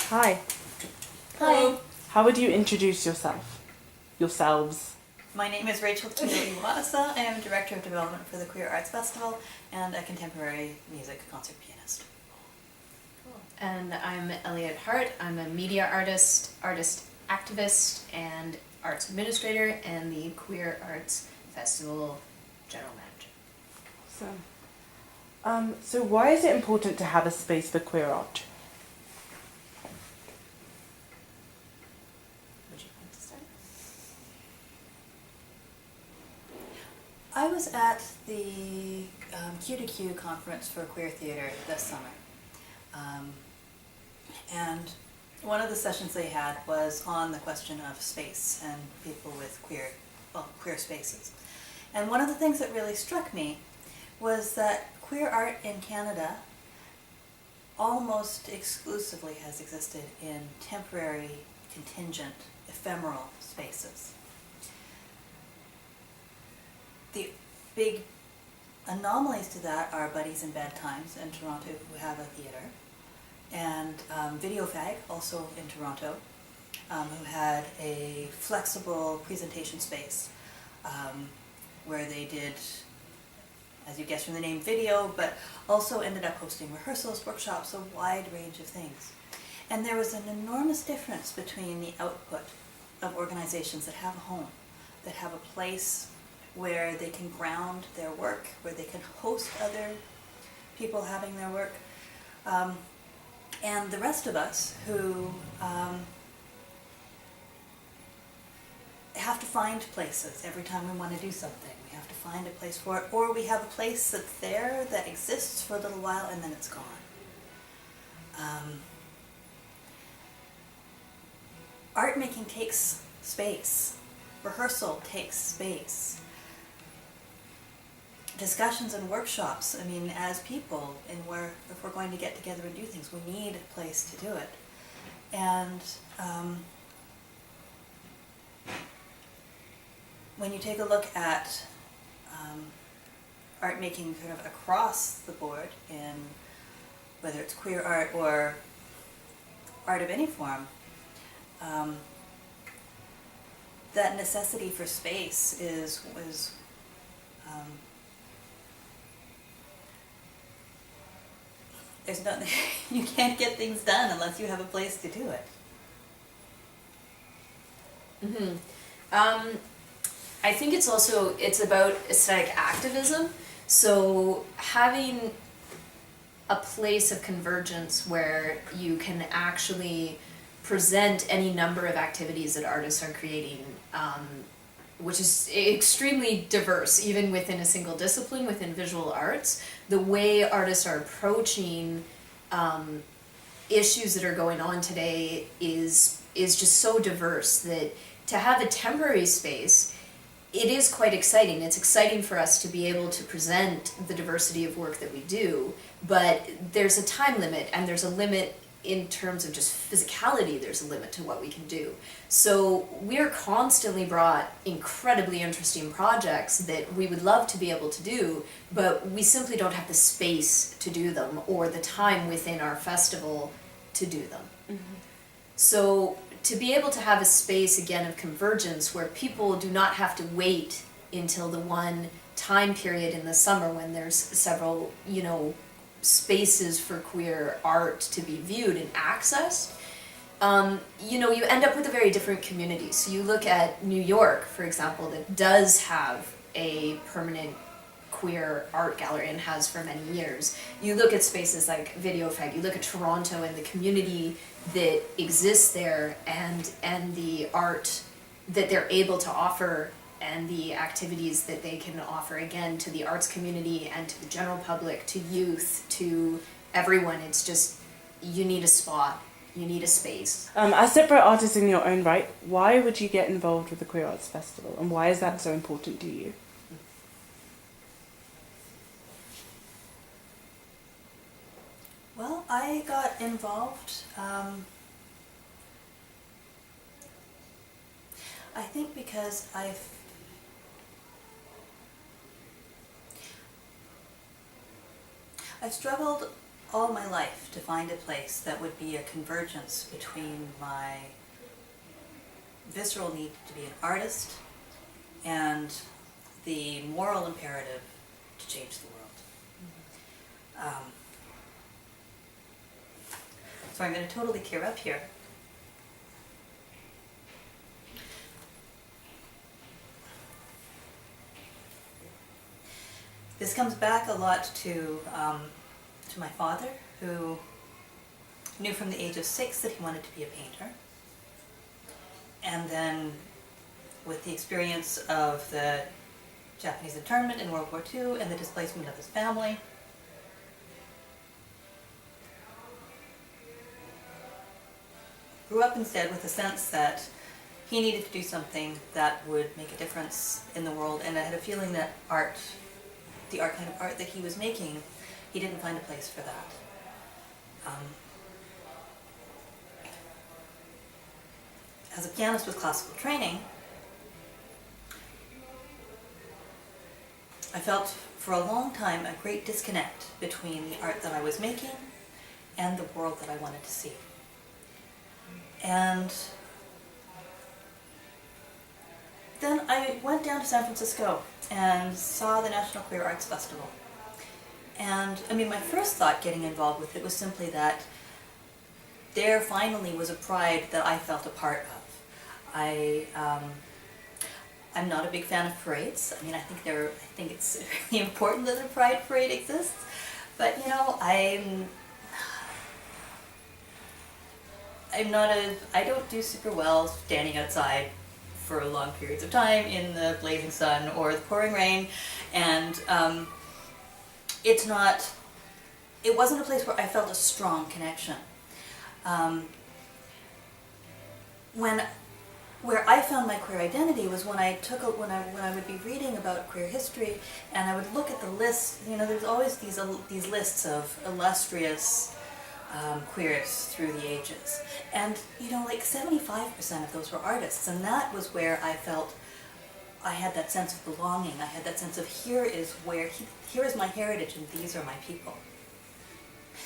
Hi. Hello. How would you introduce yourselves? My name is Rachel and Iwaasa. I am Director of Development for the Queer Arts Festival and a contemporary music concert pianist. Cool. And I'm Elliott Hearte. I'm a media artist, artist activist, and arts administrator, and the Queer Arts Festival general manager. So why is it important to have a space for queer art? Would you like to start? I was at the Q2Q conference for queer theater this summer. And one of the sessions they had was on the question of space and people with queer spaces. And one of the things that really struck me was that queer art in Canada almost exclusively has existed in temporary, contingent, ephemeral spaces. The big anomalies to that are Buddies in Bad Times in Toronto, who have a theater, and VideoFag, also in Toronto, who had a flexible presentation space where they did, as you guessed from the name, video, but also ended up hosting rehearsals, workshops, a wide range of things. And there was an enormous difference between the output of organizations that have a home, that have a place where they can ground their work, where they can host other people having their work, and the rest of us who have to find places every time we want to do something. We have to find a place for it, or we have a place that's there that exists for a little while and then it's gone. Art making takes space. Rehearsal takes space. Discussions and workshops, I mean, as people, and if we're going to get together and do things, we need a place to do it. And when you take a look at art making kind of across the board, in whether it's queer art or art of any form, that necessity for space is there's no, you can't get things done unless you have a place to do it. Mm-hmm. I think it's about aesthetic activism. So having a place of convergence where you can actually present any number of activities that artists are creating, which is extremely diverse, even within a single discipline, within visual arts. The way artists are approaching issues that are going on today is just so diverse that to have a temporary space, it is quite exciting. It's exciting for us to be able to present the diversity of work that we do, but there's a time limit, and there's a limit in terms of just physicality. There's a limit to what we can do. So we're constantly brought incredibly interesting projects that we would love to be able to do, but we simply don't have the space to do them or the time within our festival to do them. Mm-hmm. So to be able to have a space, again, of convergence where people do not have to wait until the one time period in the summer when there's several, spaces for queer art to be viewed and accessed, you end up with a very different community. So you look at New York, for example, that does have a permanent queer art gallery and has for many years. You look at spaces like VideoFag, you look at Toronto and the community that exists there, and the art that they're able to offer and the activities that they can offer, again, to the arts community and to the general public, to youth, to everyone. It's just, you need a spot, you need a space. As separate artists in your own right, why would you get involved with the Queer Arts Festival, and why is that so important to you? Well, I got involved, I think because I've struggled all my life to find a place that would be a convergence between my visceral need to be an artist and the moral imperative to change the world. So I'm going to totally tear up here. This comes back a lot to my father, who knew from the age of 6 that he wanted to be a painter. And then with the experience of the Japanese internment in World War II and the displacement of his family, grew up instead with a sense that he needed to do something that would make a difference in the world, and I had a feeling that art, the art kind of art that he was making, he didn't find a place for that. As a pianist with classical training, I felt for a long time a great disconnect between the art that I was making and the world that I wanted to see. And then I went down to San Francisco and saw the National Queer Arts Festival. And I mean, my first thought getting involved with it was simply that there finally was a pride that I felt a part of. I'm not a big fan of parades. I mean, I think it's really important that a pride parade exists. But you know, I don't do super well standing outside for long periods of time in the blazing sun or the pouring rain, and it wasn't a place where I felt a strong connection. Where I found my queer identity was when I would be reading about queer history, and I would look at the list. You know, there's always these lists of illustrious queers through the ages, and you know, like 75% of those were artists, and that was where I felt I had that sense of belonging. I had that sense of here is my heritage, and these are my people.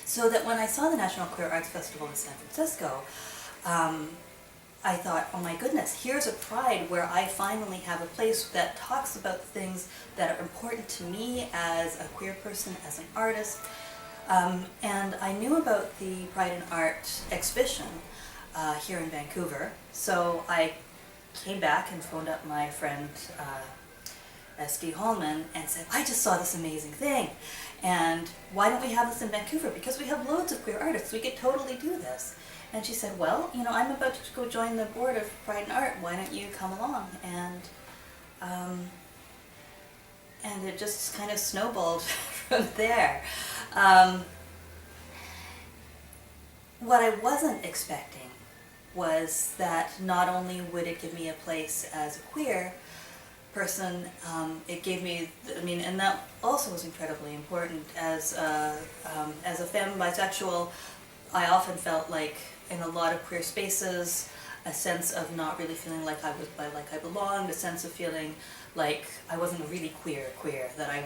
So that when I saw the National Queer Arts Festival in San Francisco, I thought, oh my goodness, here's a pride where I finally have a place that talks about things that are important to me as a queer person, as an artist. And I knew about the Pride in Art exhibition here in Vancouver, so I came back and phoned up my friend S.D. Hallman and said, I just saw this amazing thing, and why don't we have this in Vancouver? Because we have loads of queer artists, we could totally do this. And she said, well, you know, I'm about to go join the board of Pride in Art, why don't you come along? And it just kind of snowballed from there. What I wasn't expecting was that not only would it give me a place as a queer person, it gave me, I mean, and that also was incredibly important. As a femme bisexual, I often felt like in a lot of queer spaces, a sense of not really feeling like I belonged, a sense of feeling like I wasn't really queer, that I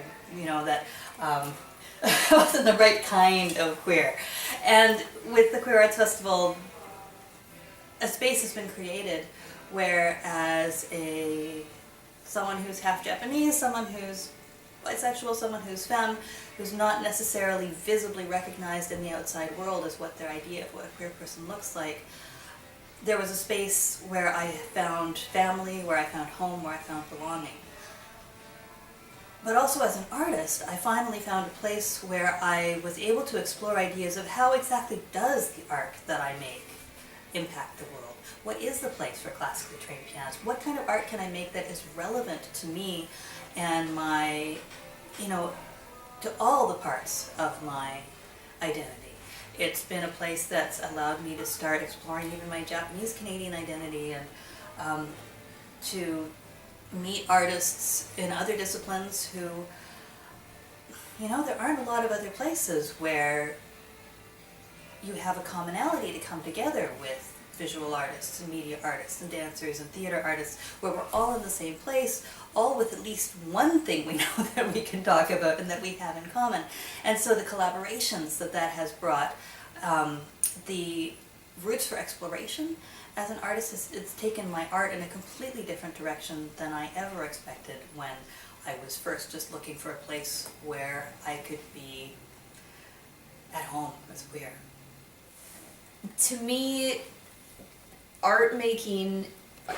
wasn't the right kind of queer. And with the Queer Arts Festival, a space has been created where, as someone who's half Japanese, someone who's bisexual, someone who's femme, who's not necessarily visibly recognized in the outside world as what their idea of what a queer person looks like, there was a space where I found family, where I found home, where I found belonging. But also as an artist, I finally found a place where I was able to explore ideas of how exactly does the art that I make impact the world? What is the place for classically trained pianists? What kind of art can I make that is relevant to me and my, to all the parts of my identity? It's been a place that's allowed me to start exploring even my Japanese-Canadian identity, and to meet artists in other disciplines who, there aren't a lot of other places where you have a commonality to come together with visual artists and media artists and dancers and theater artists, where we're all in the same place, all with at least one thing we know that we can talk about and that we have in common. And so the collaborations that that has brought, the roots for exploration as an artist, it's taken my art in a completely different direction than I ever expected when I was first just looking for a place where I could be at home as queer. To me, art making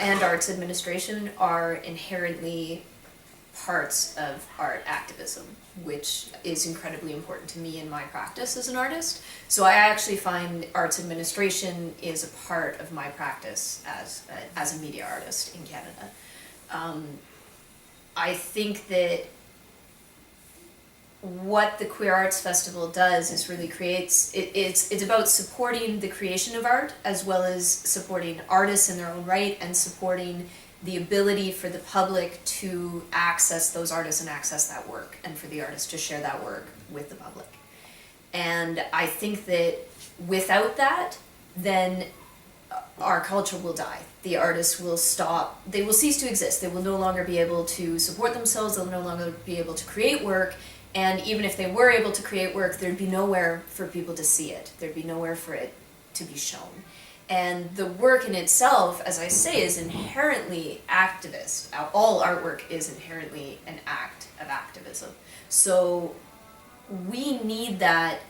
and arts administration are inherently parts of art activism, which is incredibly important to me in my practice as an artist. So I actually find arts administration is a part of my practice as a media artist in Canada. I think that what the Queer Arts Festival does is really it's about supporting the creation of art, as well as supporting artists in their own right, and supporting the ability for the public to access those artists and access that work, and for the artists to share that work with the public. And I think that without that, then our culture will die. The artists will stop, they will cease to exist. They will no longer be able to support themselves, they'll no longer be able to create work, and even if they were able to create work, there'd be nowhere for people to see it. There'd be nowhere for it to be shown. And the work in itself, as I say, is inherently activist. All artwork is inherently an act of activism. So we need that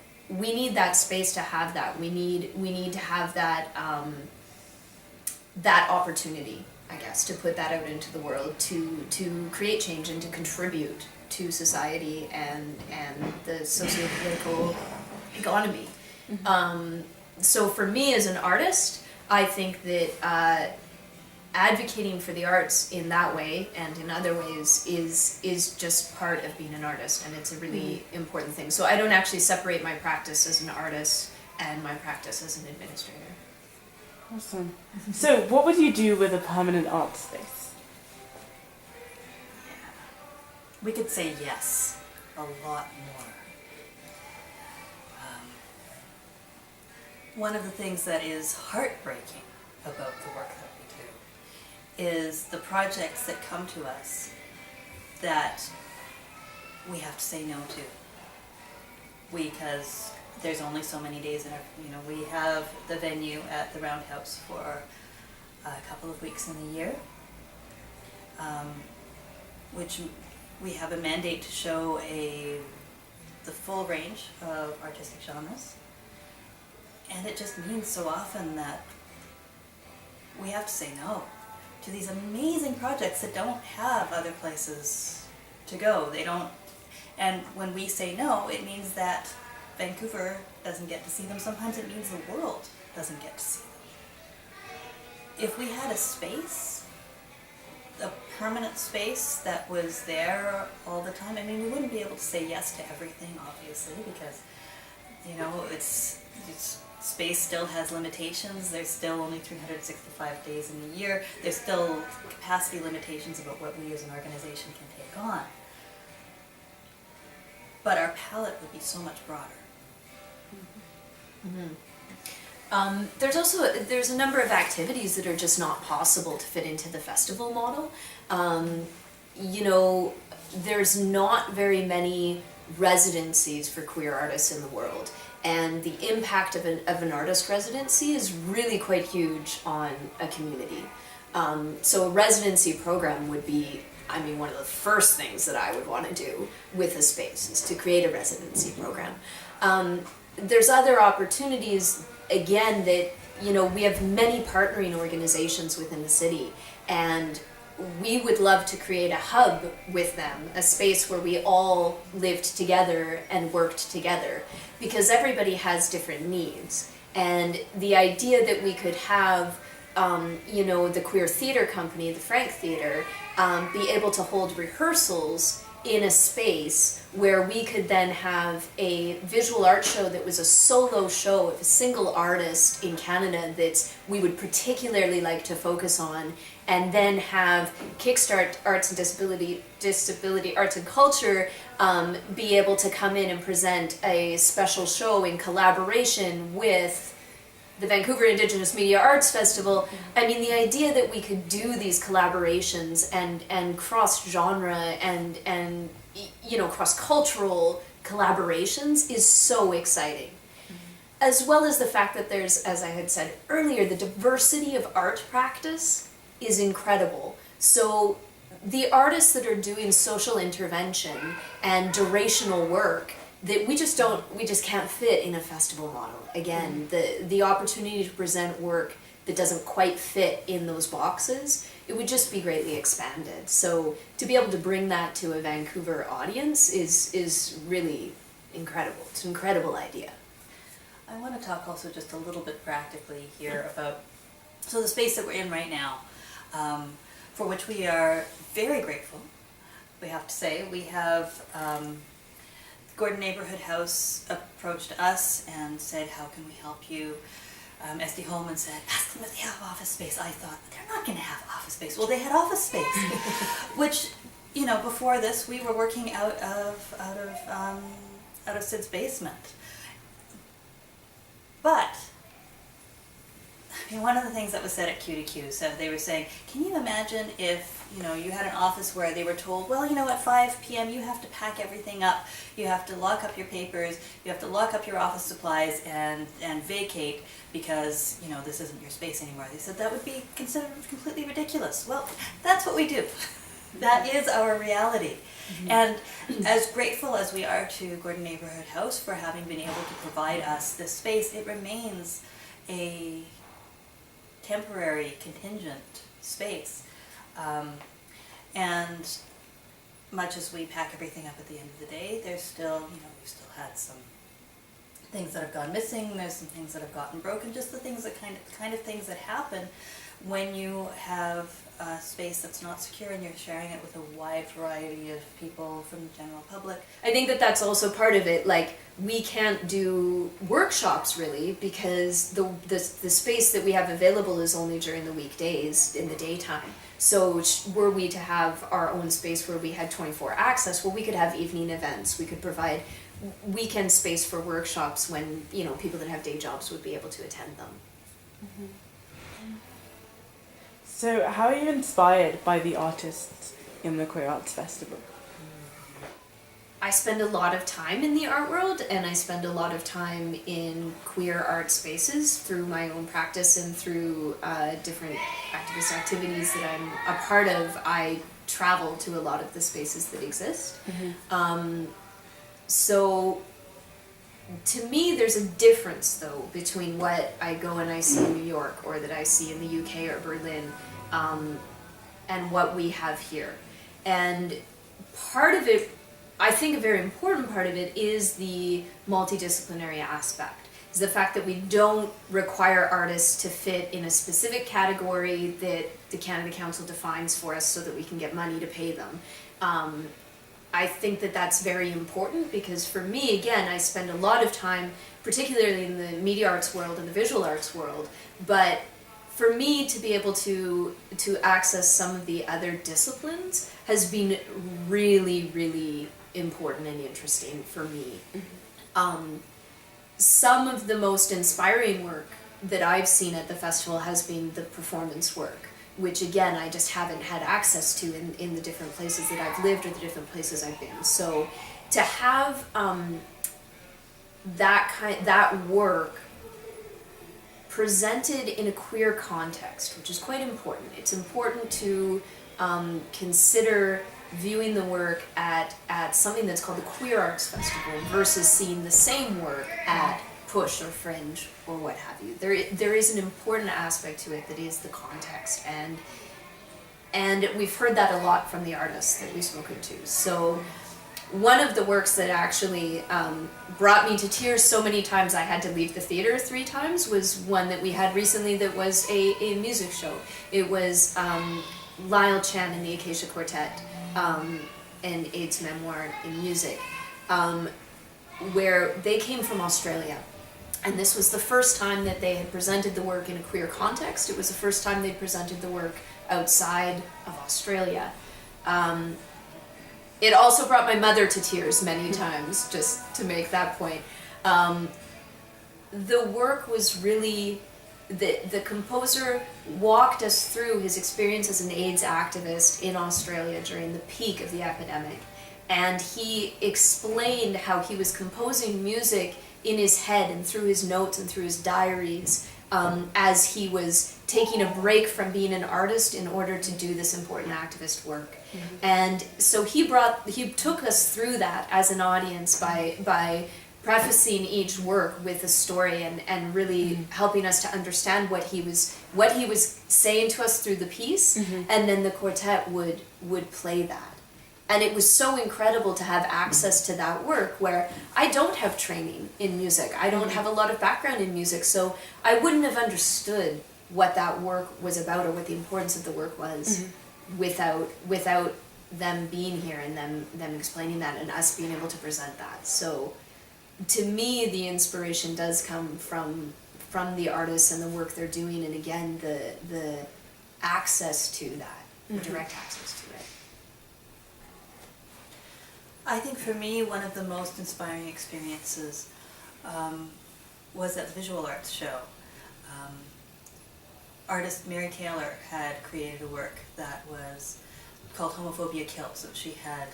space to have that. We need to have that that opportunity, I guess, to put that out into the world, to create change and to contribute to society and the socio-political economy. Mm-hmm. So for me as an artist, I think that advocating for the arts in that way and in other ways is just part of being an artist, and it's a really important thing. So I don't actually separate my practice as an artist and my practice as an administrator. Awesome. So what would you do with a permanent art space? We could say yes a lot more. One of the things that is heartbreaking about the work that we do is the projects that come to us that we have to say no to, because there's only so many days in we have the venue at the Roundhouse for a couple of weeks in the year, which we have a mandate to show the full range of artistic genres. And it just means so often that we have to say no to these amazing projects that don't have other places to go. They don't, and when we say no, it means that Vancouver doesn't get to see them. Sometimes it means the world doesn't get to see them. If we had a space, a permanent space that was there all the time, I mean, we wouldn't be able to say yes to everything, obviously, because, it's space still has limitations. There's still only 365 days in the year. There's still capacity limitations about what we as an organization can take on. But our palette would be so much broader. Mm-hmm. There's a number of activities that are just not possible to fit into the festival model. There's not very many residencies for queer artists in the world, and the impact of an artist residency is really quite huge on a community. So a residency program would be, one of the first things that I would want to do with a space is to create a residency program. There's other opportunities, again, that, we have many partnering organizations within the city, and we would love to create a hub with them, a space where we all lived together and worked together, because everybody has different needs. And the idea that we could have, the Queer Theatre Company, the Frank Theatre, be able to hold rehearsals in a space where we could then have a visual art show that was a solo show of a single artist in Canada that we would particularly like to focus on, and then have Kickstart Arts and Disability Arts and Culture be able to come in and present a special show in collaboration with the Vancouver Indigenous Media Arts Festival, I mean, the idea that we could do these collaborations and cross-genre and you know, cross-cultural collaborations is so exciting. As well as the fact that there's, as I had said earlier, the diversity of art practice is incredible. So the artists that are doing social intervention and durational work that we just can't fit in a festival model. Again, the opportunity to present work that doesn't quite fit in those boxes, it would just be greatly expanded. So to be able to bring that to a Vancouver audience is really incredible. It's an incredible idea. I want to talk also just a little bit practically here about, so the space that we're in right now, for which we are very grateful, we have to say. We have Gordon Neighborhood House approached us and said, how can we help you? SD Holman said, ask them if they have office space. I thought, they're not going to have office space. Well, they had office space, which, you know, before this we were working out of Sid's basement. But, I mean, one of the things that was said at QDQ, so they were saying, can you imagine if, you know, you had an office where they were told, well, you know, at 5 p.m. you have to pack everything up, you have to lock up your papers, you have to lock up your office supplies and vacate because, you know, this isn't your space anymore. They said that would be considered completely ridiculous. Well, that's what we do. That is our reality. Mm-hmm. And as grateful as we are to Gordon Neighborhood House for having been able to provide us this space, it remains a temporary, contingent space. And much as we pack everything up at the end of the day, there's still, you know, we've still had some things that have gone missing, there's some things that have gotten broken, just the things that kind of things that happen when you have a space that's not secure and you're sharing it with a wide variety of people from the general public. I think that that's also part of it. Like, we can't do workshops really because the space that we have available is only during the weekdays in the daytime. So were we to have our own space where we had 24 access, well, we could have evening events. We could provide weekend space for workshops when, you know, people that have day jobs would be able to attend them. Mm-hmm. So how are you inspired by the artists in the Queer Arts Festival? I spend a lot of time in the art world, and I spend a lot of time in queer art spaces through my own practice and through different activist activities that I'm a part of. I travel to a lot of the spaces that exist. Mm-hmm. So to me, there's a difference, though, between what I go and I see in New York or that I see in the UK or Berlin and what we have here. And part of it, I think a very important part of it, is the multidisciplinary aspect. Is the fact that we don't require artists to fit in a specific category that the Canada Council defines for us so that we can get money to pay them. I think that that's very important because for me, again, I spend a lot of time, particularly in the media arts world and the visual arts world, but for me to be able to access some of the other disciplines has been really, really important and interesting for me. Mm-hmm. Some of the most inspiring work that I've seen at the festival has been the performance work, which again I just haven't had access to in the different places that I've lived or the different places I've been. So to have that work presented in a queer context, which is quite important. It's important to consider viewing the work at something that's called the Queer Arts Festival versus seeing the same work at Push or Fringe or what have you. There is an important aspect to it that is the context, and we've heard that a lot from the artists that we've spoken to. So one of the works that actually brought me to tears so many times I had to leave the theater 3 times was one that we had recently that was a music show. It was Lyle Chan and the Acacia Quartet and AIDS Memoir in Music, where they came from Australia. And this was the first time that they had presented the work in a queer context. It was the first time they'd presented the work outside of Australia. It also brought my mother to tears many times, just to make that point. the work was really, the composer walked us through his experience as an AIDS activist in Australia during the peak of the epidemic. And he explained how he was composing music in his head and through his notes and through his diaries as he was taking a break from being an artist in order to do this important activist work. Mm-hmm. And so he took us through that as an audience by prefacing each work with a story and really helping us to understand what he was saying to us through the piece, and then the quartet would play that. And it was so incredible to have access to that work where I don't have training in music. I don't have a lot of background in music, so I wouldn't have understood what that work was about or what the importance of the work was without them being here and them explaining that and us being able to present that. So to me, the inspiration does come from the artists and the work they're doing, and again, the access to that, the direct access to it. I think for me, one of the most inspiring experiences was at the Visual Arts show. Artist Mary Taylor had created a work that was called Homophobia Kills, and she had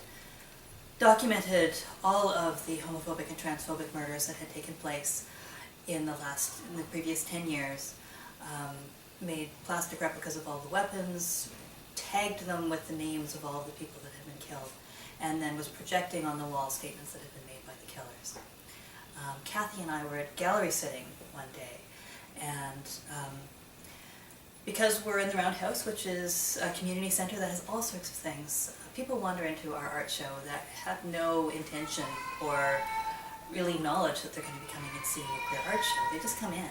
documented all of the homophobic and transphobic murders that had taken place in the previous 10 years, made plastic replicas of all the weapons, tagged them with the names of all of the people that had been killed, and then was projecting on the wall statements that had been made by the killers. Kathy and I were at gallery sitting one day, and because we're in the Roundhouse, which is a community center that has all sorts of things, people wander into our art show that have no intention or really knowledge that they're going to be coming and seeing a queer art show. They just come in.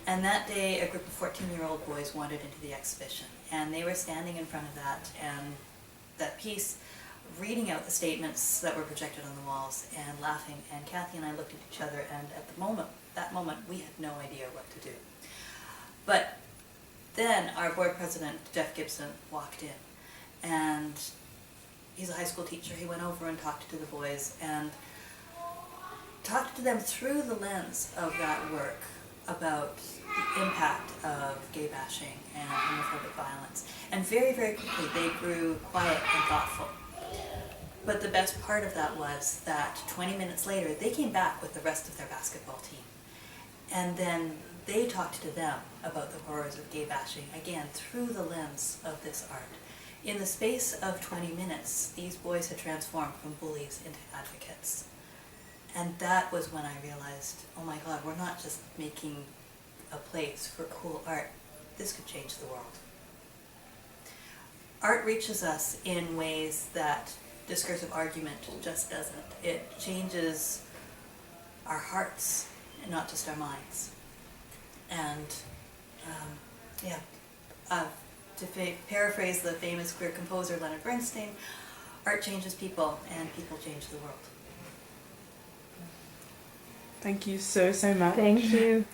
And that day, a group of 14-year-old boys wandered into the exhibition, and they were standing in front of that piece, reading out the statements that were projected on the walls and laughing. And Kathy and I looked at each other, and at that moment, we had no idea what to do. But then our board president, Jeff Gibson, walked in, and he's a high school teacher. He went over and talked to the boys and talked to them through the lens of that work about the impact of gay bashing and homophobic violence. And very, very quickly they grew quiet and thoughtful. But the best part of that was that 20 minutes later they came back with the rest of their basketball team. And then they talked to them about the horrors of gay bashing, again, through the lens of this art. In the space of 20 minutes, these boys had transformed from bullies into advocates. And that was when I realized, oh my God, we're not just making a place for cool art. This could change the world. Art reaches us in ways that discursive argument just doesn't. It changes our hearts and not just our minds. And to paraphrase the famous queer composer Leonard Bernstein, art changes people and people change the world. Thank you so much. Thank you.